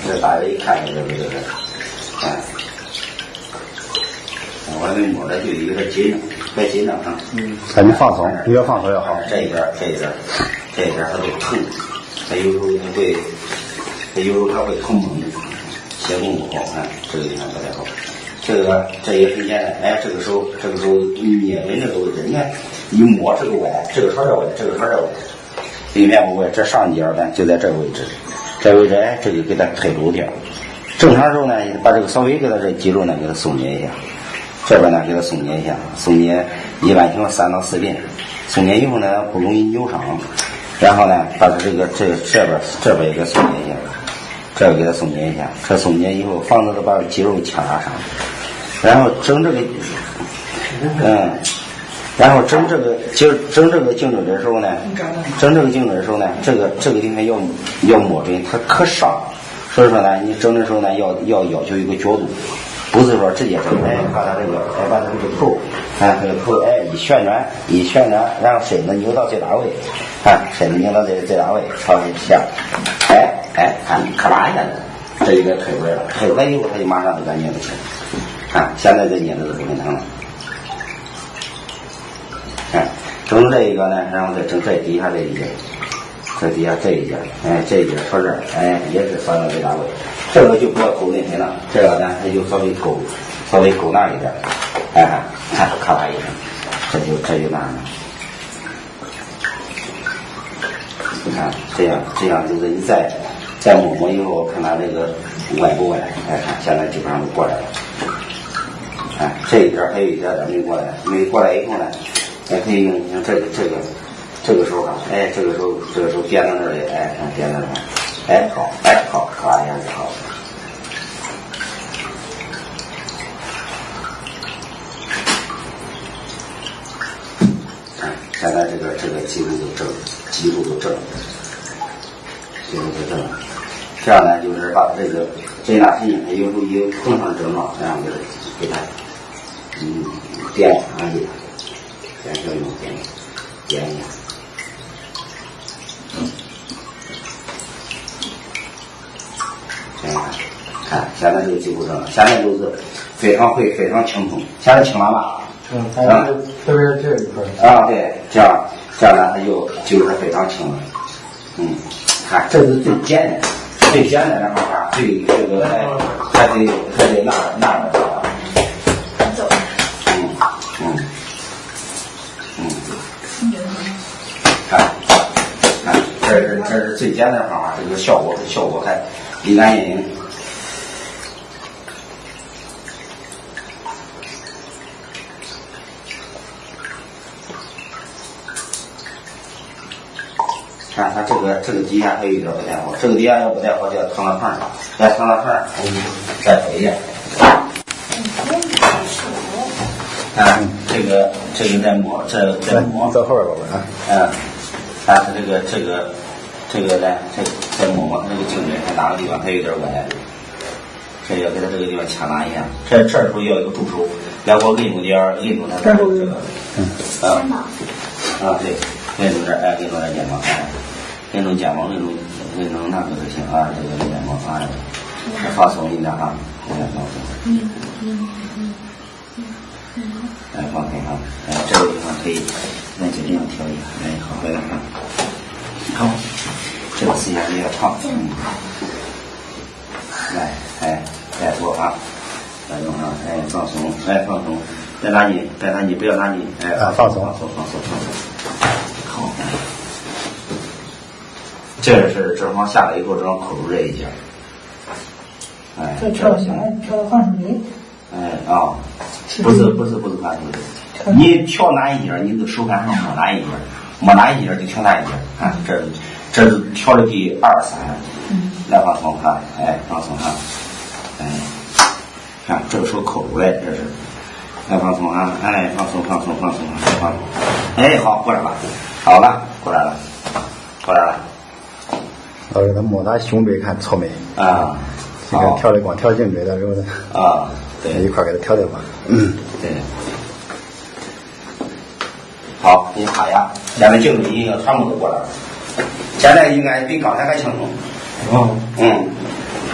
这大家一看这个，我这摸着就有点紧张，别紧张啊。赶紧放松，越放松越好。这一边它都疼，它有时候它会疼猛，血供不好，看这个地方不太好。这也很简单，哎，这个时候捏人这个位置，你看一摸这个歪，这个朝这歪，这个朝这歪，里面不歪，这上节呢就在这个位置，这位置哎，这就给它推住掉。正常时候呢，把这个稍微给它这肌肉呢给它松解一下，这边呢给它松解一下，松解一般情况3到4遍，松解以后呢不容易扭伤，然后呢把这边也给松解一下。这个给它松解一下，这松解以后，防止它把肌肉掐拉伤。然后整这个，然后整这个颈椎的时候呢，这个地方要摸准，它可上。所以说呢，你整的时候呢，要求一个角度，不是说直接整，哎，把它这个头，这个头，哎，一旋转，然后身子扭到最大位，身子扭到最大位，朝下，哎，看，咔啦一下子，这就给推回来了。推回来以后，它就马上就给捏了起来。现在这捏的都不很疼了。整这一个呢，然后再整这底下这一节，这底下这一节，哎，这一节朝这儿，哎，也是翻到最大位。这个就不要勾内分了，这个呢，它就稍微勾那一点，哎，看，咔啦一声，这就那了。你看，这样就是你再摸以后，看它这个歪不歪？哎，看现在基本上都过来了。这一点还有一点没过来，没过来以后呢，也可以用这个时候啊，哎，这个时候颠到这里，哎，颠到这里，哎，好，咔啦一下就好了。现在这个肌肉都正了，这样呢，就是把这个这哪神经，它有时候有碰上症状，这样就是给它点一下，点小用点一下，这样看，现在这个肌肉正了，现在都是非常轻松，现在轻了吧？特别是这一块对，这样呢，它就是非常轻了。看，这是最简单的方法，最这个还得那个走。看，这是最简单的方法，这个效果还立竿见影。看它这个底下还有一点不太好，这个底下要不太好就要躺到床上，再躺到床上，再推一下。这个再摸，再摸。在后边吧，看它这个呢，再摸摸它这个颈椎，看哪个地方还有点歪，这要给它这个地方掐拉一下。这时候要有助手，要不摁住它这个，对。摁住这儿，哎，摁住这肩膀，哎，摁住肩膀，摁住那个就行啊，这个肩膀，哎，放松一点啊，放松。哎，放松啊，哎，这个地方可以，那就这样调一下，哎，好，回来看，好，这个时间比较长，来，哎，再做啊，再用上，哎，放松，哎，放松，别拉紧，不要拉紧，哎，放松。好，这是脂肪下来以后，正好扣住这一下。哎，这跳放松力。不是放松力，你调哪一节，你就手感上摸哪一节，就调哪一节。看，这是调的第2、3，来放松哈，哎，放松哈，哎，看这个手扣住来，这是。来放松啊！哎，放松，哎，好，过来了，好了，过来了。我给他摸他胸背看错没？这个调的光调颈椎的时候呢，对，一块给他调的话，对。好，你看呀，现在颈椎已经全部都过来了，现在应该比刚才还轻松。